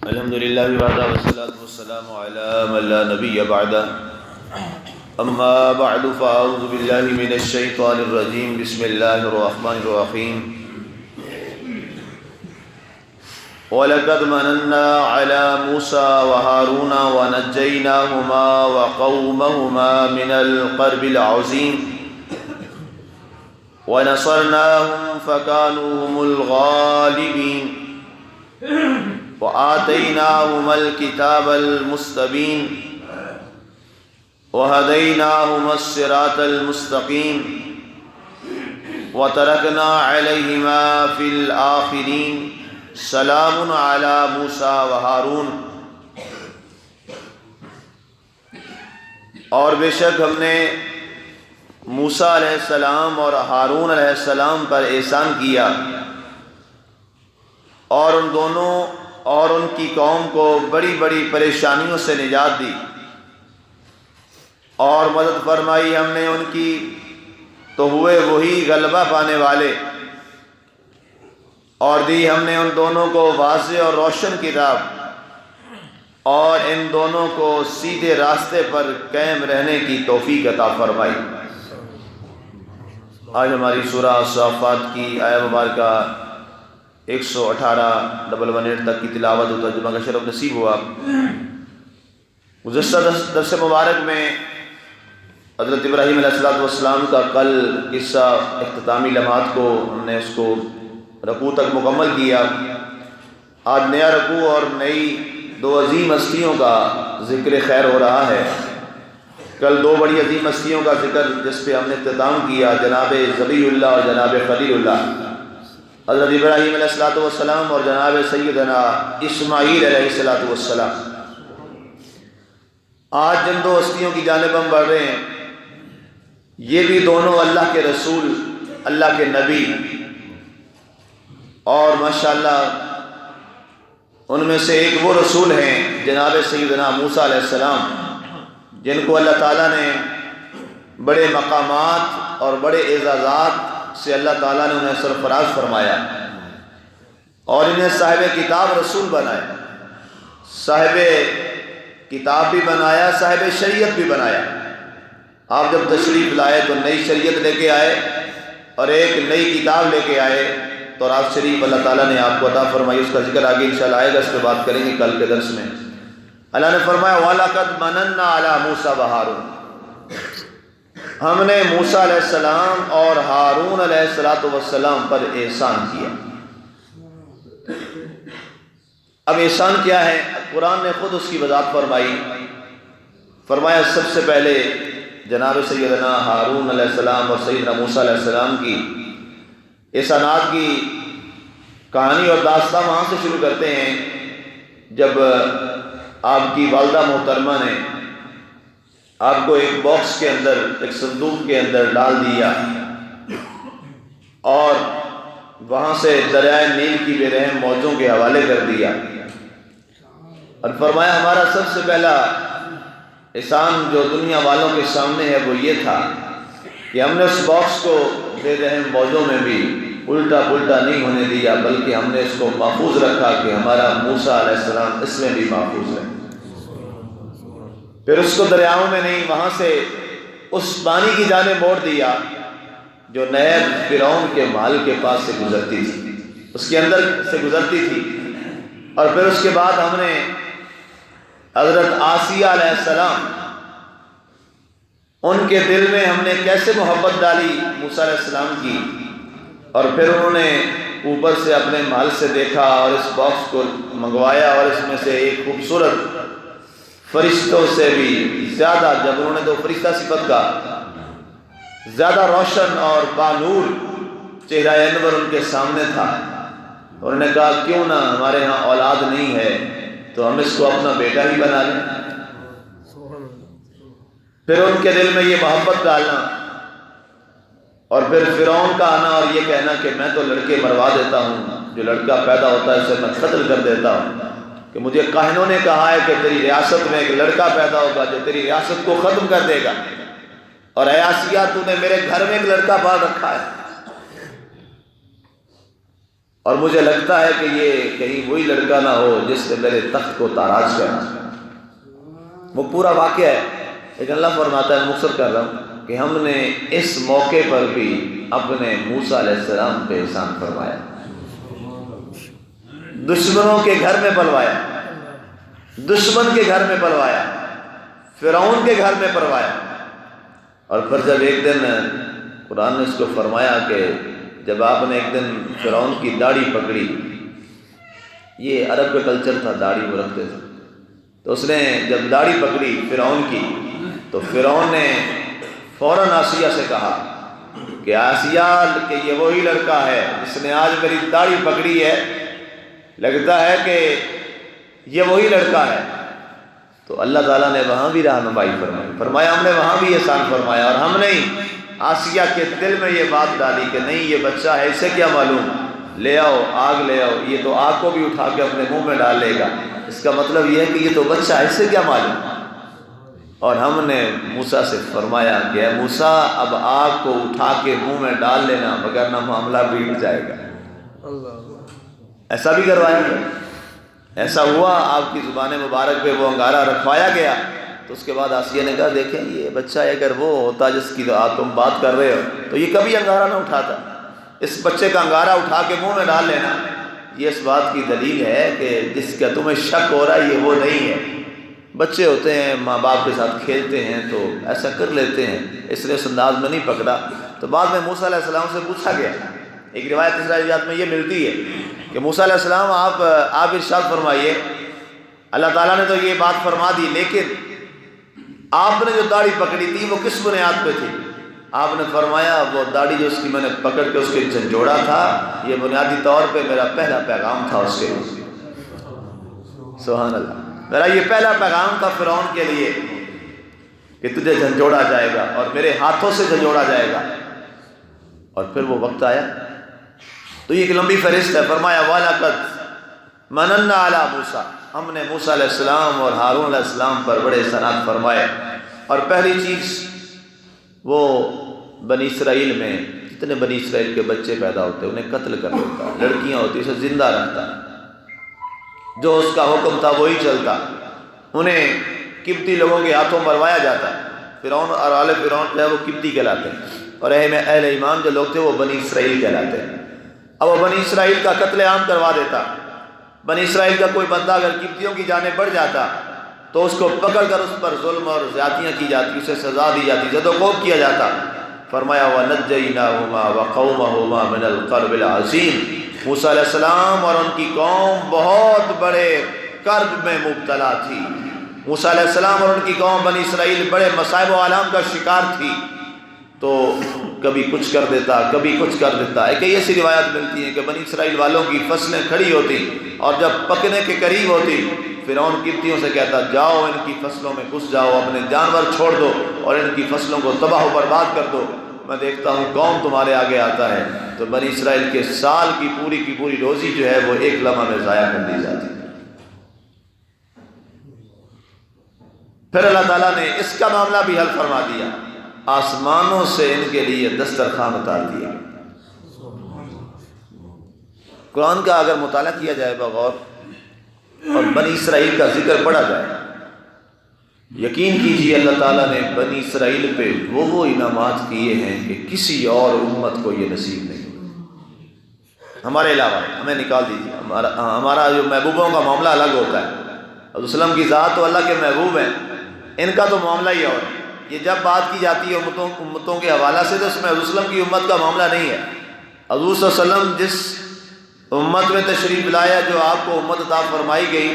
الحمد للہ وحدہ والصلاة والسلام علی من لا نبی بعدہ اما بعد فاعوذ باللہ من الشیطان الرجیم بسم اللہ الرحمن الرحیم وَلَقَدْ مَنَنَّا عَلَى مُوسَى وَهَارُونَ وَنَجَّيْنَاهُمَا وَقَوْمَهُمَا مِنَ الْقَرْبِ الْعَظِيمِ وَنَصَرْنَاهُمْ فَكَانُوا هُمُ الْغَالِبِينَ وَآتَيْنَاهُمَا الْكِتَابَ الْمُسْتَبِينَ وَهَدَيْنَاهُمَا الصِّرَاطَ الْمُسْتَقِيمَ وَتَرَكْنَا عَلَيْهِمَا فِي الْآخِرِينَ سلام علی موسیٰ و ہارون۔ اور بے شک ہم نے موسیٰ علیہ السلام اور ہارون علیہ السلام پر احسان کیا اور ان دونوں اور ان کی قوم کو بڑی بڑی پریشانیوں سے نجات دی اور مدد فرمائی ہم نے ان کی، تو ہوئے وہی غلبہ پانے والے، اور دی ہم نے ان دونوں کو واضح اور روشن کتاب اور ان دونوں کو سیدھے راستے پر قائم رہنے کی توفیق عطا فرمائی۔ آج ہماری سورہ الصافات کی آیہ مبارکہ 118 تک کی تلاوت و ترجمہ کا شرف نصیب ہوا۔ گزشتہ درس مبارک میں حضرت ابراہیم علیہ السلام کا کل قصہ اختتامی لمحات کو ہم نے اس کو رکوع تک مکمل کیا۔ آج نیا رکوع اور نئی دو عظیم ہستیوں کا ذکر خیر ہو رہا ہے۔ کل دو بڑی عظیم ہستیوں کا ذکر جس پہ ہم نے اختتام کیا، جناب ذبیح اللہ اور جناب خلیل اللہ، حضرت ابراہیم علیہ السلام اور جناب سیدنا اسماعیل علیہ السلام۔ آج جن دو ہستیوں کی جانب ہم بڑھ رہے ہیں، یہ بھی دونوں اللہ کے رسول، اللہ کے نبی، اور ماشاءاللہ ان میں سے ایک وہ رسول ہیں جناب سیدنا موسیٰ علیہ السلام، جن کو اللہ تعالیٰ نے بڑے مقامات اور بڑے اعزازات سے اللہ تعالیٰ نے انہیں سرفراز فرمایا اور انہیں صاحب کتاب رسول بنایا، صاحب کتاب بھی بنایا، صاحب شریعت بھی بنایا۔ آپ جب تشریف لائے تو نئی شریعت لے کے آئے اور ایک نئی کتاب لے کے آئے، تورات شریف اللہ تعالیٰ نے آپ کو عطا فرمائی۔ اس کا ذکر آگے انشاءاللہ آئے گا، اس پہ بات کریں گے کل کے درس میں۔ اللہ نے فرمایا وَلَقَدْ مَنَنَّا عَلَى مُوسَى وَهَارُونَ، ہم نے موسیٰ علیہ السلام اور ہارون علیہ السلام پر احسان کیا۔ اب احسان کیا ہے؟ قرآن نے خود اس کی وضاحت فرمائی۔ فرمایا سب سے پہلے جناب سیدنا ہارون علیہ السلام اور سیدنا موسیٰ علیہ السلام کی احسانات کی کہانی اور داستان وہاں سے شروع کرتے ہیں جب آپ کی والدہ محترمہ نے آپ کو ایک باکس کے اندر، ایک صندوق کے اندر ڈال دیا اور وہاں سے دریائے نیل کی بے رحم موجوں کے حوالے کر دیا، اور فرمایا ہمارا سب سے پہلا احسان جو دنیا والوں کے سامنے ہے وہ یہ تھا کہ ہم نے اس باکس کو بے رحم موجوں میں بھی الٹا پلٹا نہیں ہونے دیا، بلکہ ہم نے اس کو محفوظ رکھا کہ ہمارا موسیٰ علیہ السلام اس میں بھی محفوظ ہے۔ پھر اس کو دریاؤں میں نہیں، وہاں سے اس پانی کی جانب موڑ دیا جو نہر فرعون کے محل کے پاس سے گزرتی تھی، اس کے اندر سے گزرتی تھی۔ اور پھر اس کے بعد ہم نے حضرت آسیہ علیہ السلام، ان کے دل میں ہم نے کیسے محبت ڈالی موسیٰ علیہ السلام کی، اور پھر انہوں نے اوپر سے اپنے محل سے دیکھا اور اس باکس کو منگوایا، اور اس میں سے ایک خوبصورت فرشتوں سے بھی زیادہ، جب انہوں نے تو فرشتہ صفت کا زیادہ روشن اور بانور چہرہ انور ان کے سامنے تھا، انہوں نے کہا کیوں نہ ہمارے ہاں اولاد نہیں ہے تو ہم اس کو اپنا بیٹا ہی بنا لیں۔ پھر ان کے دل میں یہ محبت ڈالنا، اور پھر فرعون کا آنا اور یہ کہنا کہ میں تو لڑکے مروا دیتا ہوں، جو لڑکا پیدا ہوتا ہے اسے میں قتل کر دیتا ہوں، کہ مجھے کاہنوں نے کہا ہے کہ تیری ریاست میں ایک لڑکا پیدا ہوگا جو تیری ریاست کو ختم کر دے گا، اور اے آسیہ تو نے میرے گھر میں ایک لڑکا پال رکھا ہے۔ اور مجھے لگتا ہے کہ یہ کہیں وہی لڑکا نہ ہو جس نے میرے تخت کو تاراج کرنا۔ وہ پورا واقعہ ہے، لیکن اللہ فرماتا ہے، مختصر کر رہا ہوں، کہ ہم نے اس موقع پر بھی اپنے موسیٰ علیہ السلام پہ احسان فرمایا، دشمنوں کے گھر میں پلوایا، دشمن کے گھر میں پلوایا، فرعون کے گھر میں پلوایا۔ اور پھر جب ایک دن قرآن نے اس کو فرمایا کہ جب آپ نے ایک دن فرعون کی داڑھی پکڑی، یہ عرب کا کلچر تھا، داڑھی وہ رکھتے تھے، تو اس نے جب داڑھی پکڑی فرعون کی تو فرعون نے فوراً آسیہ سے کہا کہ آسیہ، کہ یہ وہی لڑکا ہے جس نے آج میری داڑھی پکڑی ہے، لگتا ہے کہ یہ وہی لڑکا ہے۔ تو اللہ تعالیٰ نے وہاں بھی رہنمائی فرمائی، فرمایا ہم نے وہاں بھی احسان فرمایا، اور ہم نے آسیہ کے دل میں یہ بات ڈالی کہ نہیں، یہ بچہ ہے، اسے کیا معلوم، لے آؤ آگ لے آؤ، یہ تو آگ کو بھی اٹھا کے اپنے منہ میں ڈال لے گا، اس کا مطلب یہ ہے کہ یہ تو بچہ ہے، اسے کیا معلوم۔ اور ہم نے موسیٰ سے فرمایا کہ اے موسیٰ، اب آگ کو اٹھا کے منہ میں ڈال لینا، مگر نہ معاملہ بگڑ جائے گا۔ ایسا بھی کروایا گیا، ایسا ہوا، آپ کی زبان مبارک پہ وہ انگارہ رکھوایا گیا۔ تو اس کے بعد آسیہ نے کہا دیکھیں یہ بچہ اگر وہ ہوتا جس کی تم بات کر رہے ہو تو یہ کبھی انگارہ نہ اٹھاتا، اس بچے کا انگارہ اٹھا کے منہ میں ڈال لینا، یہ اس بات کی دلیل ہے کہ جس کا تمہیں شک ہو رہا ہے یہ وہ نہیں ہے۔ بچے ہوتے ہیں، ماں باپ کے ساتھ کھیلتے ہیں تو ایسا کر لیتے ہیں، اس لیے اس انداز میں نہیں پکڑا۔ تو بعد میں موسیٰ علیہ السلام سے پوچھا گیا، ایک روایت اسرائیلیات میں یہ ملتی ہے کہ موسیٰ علیہ السلام آپ ارشاد فرمائیے، اللہ تعالیٰ نے تو یہ بات فرما دی، لیکن آپ نے جو داڑھی پکڑی تھی وہ کس بنیاد پہ تھی؟ آپ نے فرمایا وہ داڑھی جو اس کی میں نے پکڑ کے اس کے جھنجھوڑا تھا، یہ بنیادی طور پہ میرا پہلا پیغام تھا اس کے لیے۔ سبحان اللہ، میرا یہ پہلا پیغام تھا فرعون کے لیے کہ تجھے جھنجھوڑا جائے گا اور میرے ہاتھوں سے جھنجھوڑا جائے گا۔ اور پھر وہ وقت آیا تو یہ ایک لمبی فہرست ہے، فرمایا وَلَقَدْ مَنَنَّا عَلَىٰ مُوسَىٰ، ہم نے موسیٰ علیہ السلام اور ہارون علیہ السلام پر بڑے احسانات فرمائے۔ اور پہلی چیز وہ بنی اسرائیل میں جتنے بنی اسرائیل کے بچے پیدا ہوتے انہیں قتل کر دیتا، لڑکیاں ہوتی اسے زندہ رکھتا، جو اس کا حکم تھا وہی چلتا، انہیں قبطی لوگوں کے ہاتھوں مروایا جاتا۔ فرعون اور آل فرعون جو ہے وہ قبطی کہلاتے ہیں، اور اہل ایمان جو لوگ تھے وہ بنی اسرائیل کہلاتے ہیں۔ اب وہ بنی اسرائیل کا قتل عام کروا دیتا، بنی اسرائیل کا کوئی بندہ اگر قبطیوں کی جانب بڑھ جاتا تو اس کو پکڑ کر اس پر ظلم اور زیادتیاں کی جاتی، اسے سزا دی جاتی، زد و کوب کیا جاتا۔ فرمایا وَنَجَّيْنَاهُمَا وَقَوْمَهُمَا مِنَ الْقَرْبِ الْعَظِيمِ، موسیٰ علیہ السلام اور ان کی قوم بہت بڑے کرب میں مبتلا تھی۔ موسیٰ علیہ السلام اور ان کی قوم بنی اسرائیل بڑے مصائب و آلام کا شکار تھی، تو کبھی کچھ کر دیتا کبھی کچھ کر دیتا۔ ایک ایسی روایت ملتی ہے کہ بنی اسرائیل والوں کی فصلیں کھڑی ہوتی اور جب پکنے کے قریب ہوتی فرعون قبطیوں سے کہتا جاؤ ان کی فصلوں میں گھس جاؤ، اپنے جانور چھوڑ دو اور ان کی فصلوں کو تباہ و برباد کر دو، میں دیکھتا ہوں قوم تمہارے آگے آتا ہے۔ تو بنی اسرائیل کے سال کی پوری روزی جو ہے وہ ایک لمحہ میں ضائع کر دی جاتی۔ پھر اللہ تعالیٰ نے اس کا معاملہ بھی حل فرما دیا، آسمانوں سے ان کے لیے دسترخوان اتار دیا۔ قرآن کا اگر مطالعہ کیا جائے بغور اور بنی اسرائیل کا ذکر پڑھا جائے، یقین کیجیے اللہ تعالیٰ نے بنی اسرائیل پہ وہ انعامات کیے ہیں کہ کسی اور امت کو یہ نصیب نہیں۔ ہمارے علاوہ ہمیں نکال دیجیے، ہمارا جو محبوبوں کا معاملہ الگ ہوتا ہے، حضرت وسلم کی ذات تو اللہ کے محبوب ہیں، ان کا تو معاملہ ہی اور ہے۔ یہ جب بات کی جاتی ہے امتوں کے حوالہ سے تو اس میں حضرت وسلم کی امت کا معاملہ نہیں ہے۔ حضور صلی اللہ علیہ وسلم جس امت میں تشریف لایا جو آپ کو امت عطا فرمائی گئی،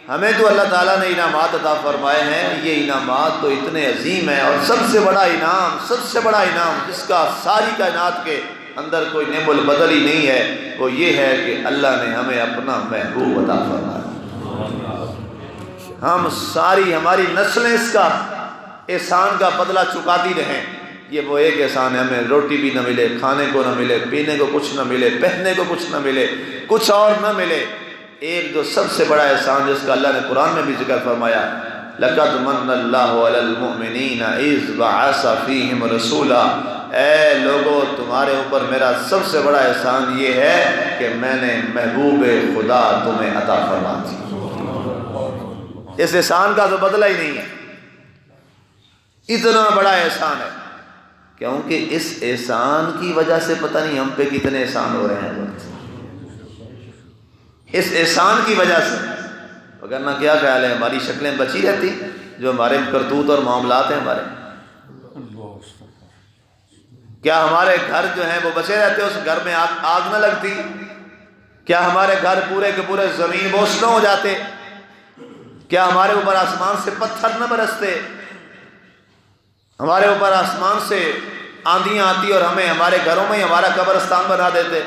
ہمیں تو اللہ تعالیٰ نے انعامات عطا فرمائے ہیں، یہ انعامات تو اتنے عظیم ہیں، اور سب سے بڑا انعام جس کا ساری کائنات کے اندر کوئی نعم البدل ہی نہیں ہے، وہ یہ ہے کہ اللہ نے ہمیں اپنا محبوب عطا فرمایا۔ ہم ساری ہماری نسلیں اس کا احسان کا بدلہ چکاتی رہیں۔ یہ وہ ایک احسان ہے، ہمیں روٹی بھی نہ ملے، کھانے کو نہ ملے، پینے کو کچھ نہ ملے، پہننے کو کچھ نہ ملے، کچھ اور نہ ملے۔ ایک جو سب سے بڑا احسان جس کا اللہ نے قرآن میں بھی ذکر فرمایا، لَقَدْ مَنَّ اللَّهُ عَلَى الْمُؤْمِنِينَ إِذْ بَعَثَ فِيهِمْ رَسُولًا اے لوگو تمہارے اوپر میرا سب سے بڑا احسان یہ ہے کہ میں نے محبوب خدا تمہیں عطا فرما دی۔ اس احسان کا تو بدلہ ہی نہیں ہے، اتنا بڑا احسان ہے، کیونکہ اس احسان کی وجہ سے پتہ نہیں ہم پہ کتنے احسان ہو رہے ہیں، اس احسان کی وجہ سے، وگرنہ کیا خیال ہے ہماری شکلیں بچی رہتی جو ہمارے کرتوت اور معاملات ہیں ہمارے، کیا ہمارے گھر جو ہیں وہ بچے رہتے، اس گھر میں آگ نہ لگتی؟ کیا ہمارے گھر پورے کے پورے زمین بوس نہ ہو جاتے؟ کیا ہمارے اوپر آسمان سے پتھر نہ برستے؟ ہمارے اوپر آسمان سے آندھیاں آتی اور ہمیں ہمارے گھروں میں ہی ہمارا قبرستان بنا دیتے؟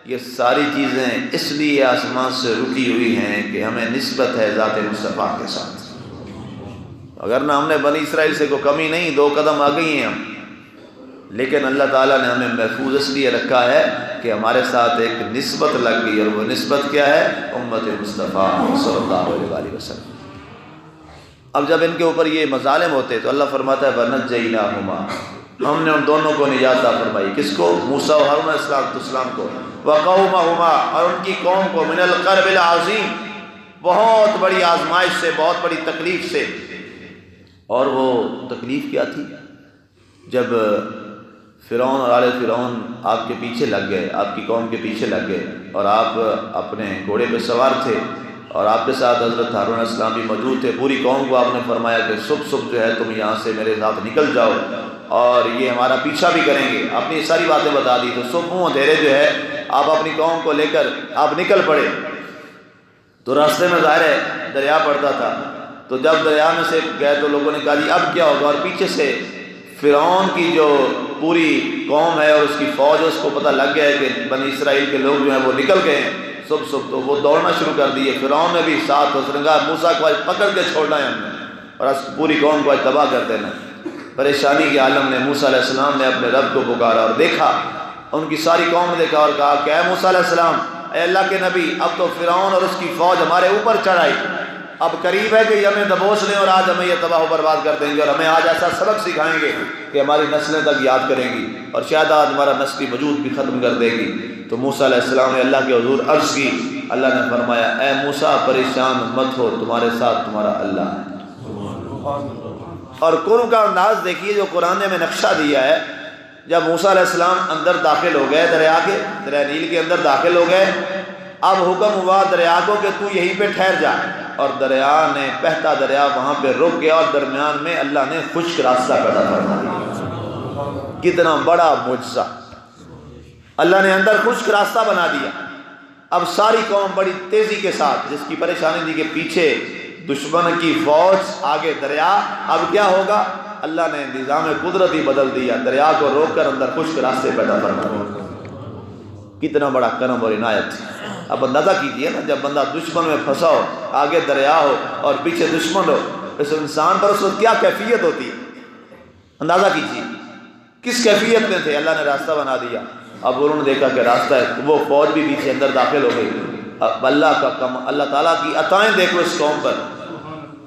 یہ ساری چیزیں اس لیے آسمان سے رکی ہوئی ہیں کہ ہمیں نسبت ہے ذات مصطفیٰ کے ساتھ، اگر نہ ہم نے بنی اسرائیل سے کوئی کمی نہیں، 2 قدم آ گئی ہیں ہم، لیکن اللہ تعالیٰ نے ہمیں محفوظ اس لیے رکھا ہے کہ ہمارے ساتھ ایک نسبت لگ گئی، اور وہ نسبت کیا ہے؟ امت مصطفیٰ صلی اللہ علیہ وسلم۔ اب جب ان کے اوپر یہ مظالم ہوتے تو اللہ فرماتا ہے وَنَجَّيْنَاهُمَا، ہم نے ان دونوں کو نجات عطا فرمائی، کس کو؟ موسیٰ و ہارون علیہ السلام کو، وَقَوْمَهُمَا، اور ان کی قوم کو، مِنَ الْقَرْبِ الْعَظِيمِ، بہت بڑی آزمائش سے، بہت بڑی تکلیف سے۔ اور وہ تکلیف کیا تھی؟ جب فرعون اور آل فرعون آپ کے پیچھے لگ گئے، آپ کی قوم کے پیچھے لگ گئے، اور آپ اپنے گھوڑے پہ سوار تھے، اور آپ کے ساتھ حضرت ہارون علیہ السلام بھی موجود تھے، پوری قوم کو آپ نے فرمایا کہ صبح جو ہے تم یہاں سے میرے ساتھ نکل جاؤ، اور یہ ہمارا پیچھا بھی کریں گے، اپنی ساری باتیں بتا دی۔ تو صبح اندھیرے جو ہے آپ اپنی قوم کو لے کر آپ نکل پڑے، تو راستے میں ظاہر ہے دریا پڑتا تھا، تو جب دریا میں سے گئے تو لوگوں نے کہا جی اب کیا ہوگا، اور پیچھے سے فرعون کی جو پوری قوم ہے اور اس کی فوج، اس کو پتہ لگ گیا ہے کہ بنی اسرائیل کے لوگ جو ہیں وہ نکل گئے ہیں صبح، تو وہ دوڑنا شروع کر دیے۔ فرعون نے بھی ساتھ سرنگا موسیٰ کو آج پکڑ کے چھوڑنا ہے ہم نے، اور پوری قوم کو آج تباہ کر دینا۔ پریشانی کے عالم نے موسیٰ علیہ السلام نے اپنے رب کو پکارا اور دیکھا، ان کی ساری قوم نے دیکھا اور کہا کہ اے موسیٰ علیہ السلام، اے اللہ کے نبی، اب تو فرعون اور اس کی فوج ہمارے اوپر چڑھ آئی، اب قریب ہے کہ یہ ہمیں دبوچ لیں اور آج ہمیں یہ تباہ و برباد کر دیں گے، اور ہمیں آج ایسا سبق سکھائیں گے کہ ہماری نسلیں تک یاد کریں گی، اور شاید آج ہمارا نسلی وجود بھی ختم کر دے گی۔ تو موسیٰ علیہ السلام نے اللہ کے حضور عرض کی، اللہ نے فرمایا اے موسیٰ پریشان مت ہو، تمہارے ساتھ تمہارا اللہ ہے۔ اور قرآن کا انداز دیکھیے جو قرآن نے ہمیں نقشہ دیا ہے، جب موسیٰ علیہ السلام اندر داخل ہو گئے، دریا نیل کے اندر داخل ہو گئے، اب حکم ہوا دریا کو کہ تو یہیں پہ ٹھہر جا، اور دریا نے، بہتا دریا وہاں پہ رک گیا، اور درمیان میں اللہ نے خشک راستہ پیدا فرما دیا۔ کتنا بڑا معجزہ، اللہ نے اندر خشک راستہ بنا دیا۔ اب ساری قوم بڑی تیزی کے ساتھ، جس کی پریشانی تھی کہ پیچھے دشمن کی فوج، آگے دریا، اب کیا ہوگا؟ اللہ نے نظام قدرت ہی بدل دیا، دریا کو روک کر اندر خشک راستے پیدا فرما دیا۔ کتنا بڑا کرم اور عنایت۔ اب اندازہ کیجئے نا، جب بندہ دشمن میں پھنسا ہو، آگے دریا ہو اور پیچھے دشمن ہو، اس انسان پر اس وقت کیا کیفیت ہوتی ہے، اندازہ کیجئے کس کیفیت میں تھے۔ اللہ نے راستہ بنا دیا، اب انہوں نے دیکھا کہ راستہ ہے، وہ فوج بھی پیچھے اندر داخل ہو گئی۔ اب اللہ تعالیٰ کی عطائیں دیکھو اس قوم پر،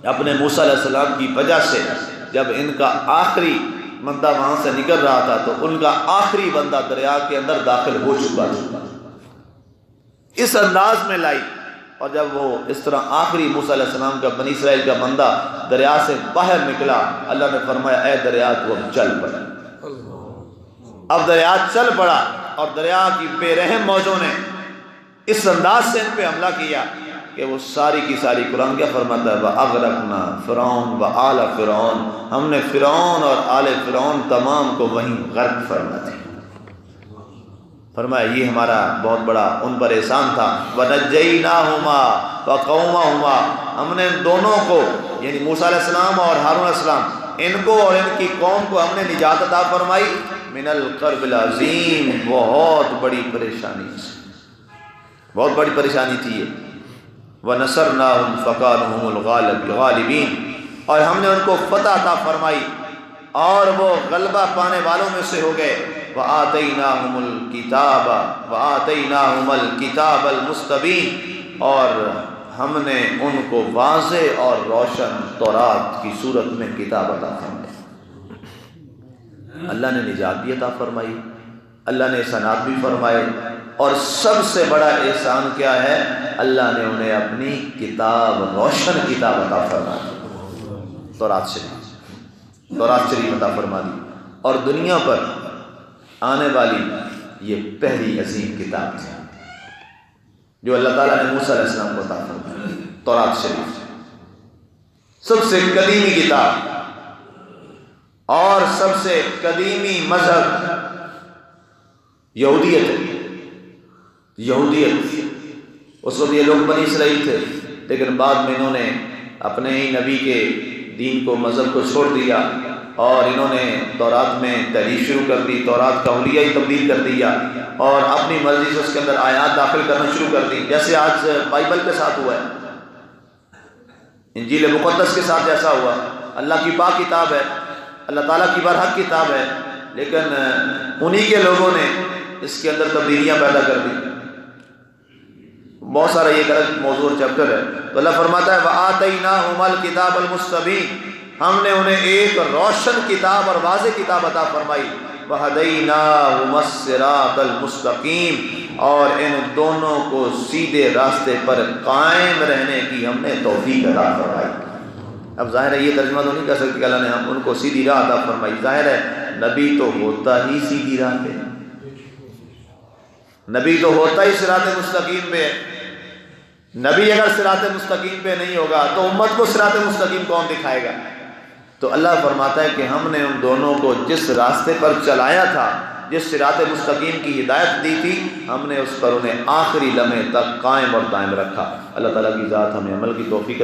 اپنے موسیٰ علیہ السلام کی وجہ سے جب ان کا آخری بندہ وہاں سے نکل رہا تھا تو ان کا آخری بندہ دریا کے اندر داخل ہو چکا تھا، اس انداز میں لائی۔ اور جب وہ اس طرح آخری موسیٰ علیہ السلام کا بنی اسرائیل کا بندہ دریا سے باہر نکلا، اللہ نے فرمایا اے دریا تو اب چل پڑ۔ اب دریا چل پڑا، اور دریا کی بے رحم موجوں نے اس انداز سے ان پہ حملہ کیا کہ وہ ساری کی ساری، قرآن کیا فرماتا ہے وَأَغْرَقْنَا فِرْعَوْنَ وَآلَ فِرْعَوْنَ، ہم نے فرعون اور آل فرعون تمام کو وہیں غرق فرما دیا۔ فرمایا یہ ہمارا بہت بڑا ان پر احسان تھا۔ وَنَجَّيْنَاهُمَا وَقَوْمَهُمَا، ہم نے ان دونوں کو، یعنی موسیٰ علیہ السلام اور ہارون علیہ السلام، ان کو اور ان کی قوم کو ہم نے نجات عطا فرمائی من الکرب العظیم، بہت بڑی پریشانی سے، بہت بڑی پریشانی تھی یہ۔ وَنَصَرْنَاهُمْ فَكَانُوا هُمُ الْغَالِبِينَ، اور ہم نے ان کو فتح عطا فرمائی اور وہ غلبہ پانے والوں میں سے ہو گئے۔ وَآتَيْنَاهُمُ الْكِتَابَ الْمُسْتَبِينَ، اور ہم نے ان کو واضح اور روشن تورات کی صورت میں کتاب عطا فرمائی۔ اللہ نے نجات بھی عطا فرمائی، اللہ نے احسانات بھی فرمائے، اور سب سے بڑا احسان کیا ہے؟ اللہ نے انہیں اپنی کتاب، روشن کتاب عطا فرما دی، تورات شریف عطا فرما دی، اور دنیا پر آنے والی یہ پہلی عظیم کتاب تھی جو اللہ تعالیٰ نے موسیٰ علیہ السلام کو عطا فرمائی، تورات شریف، سب سے قدیمی کتاب اور سب سے قدیمی مذہب یہودیت ہے۔ یہودیت، اس وقت یہ لوگ بنی اسرائیل تھے، لیکن بعد میں انہوں نے اپنے ہی نبی کے دین کو، مذہب کو چھوڑ دیا، اور انہوں نے تورات میں تحریف شروع کر دی، تورات کا حلیہ ہی تبدیل کر دیا، اور اپنی مرضی سے اس کے اندر آیات داخل کرنا شروع کر دی، جیسے آج بائبل کے ساتھ ہوا ہے، انجیل مقدس کے ساتھ جیسا ہوا۔ اللہ کی پاک کتاب ہے، اللہ تعالیٰ کی برحق کتاب ہے، لیکن انہی کے لوگوں نے اس کے اندر تبدیلیاں پیدا کر دی۔ بہت سارا یہ غلط موضوع اور چیپٹر ہے، تو اللہ فرماتا ہے وَآتَيْنَاهُمَا الْكِتَابَ الْمُسْتَبِينَ، ہم نے انہیں ایک روشن کتاب اور واضح کتاب عطا فرمائی، وَهَدَيْنَاهُمَا الصِّرَاطَ الْمُسْتَقِيمَ، اور ان دونوں کو سیدھے راستے پر قائم رہنے کی ہم نے توفیق عطا فرمائی۔ اب ظاہر ہے یہ ترجمہ تو نہیں کر سکتے کہ اللہ نے ہم ان کو سیدھی راہ عطا فرمائی، ظاہر ہے نبی تو ہوتا ہی سیدھی راہ پہ، نبی تو ہوتا ہی صراط مستقیم پہ، نبی اگر صراط مستقیم پہ نہیں ہوگا تو امت کو صراط مستقیم کون دکھائے گا؟ تو اللہ فرماتا ہے کہ ہم نے ان دونوں کو جس راستے پر چلایا تھا، جس صراط مستقیم کی ہدایت دی تھی، ہم نے اس پر انہیں آخری لمحے تک قائم اور دائم رکھا۔ اللہ تعالیٰ کی ذات ہمیں عمل کی توفیق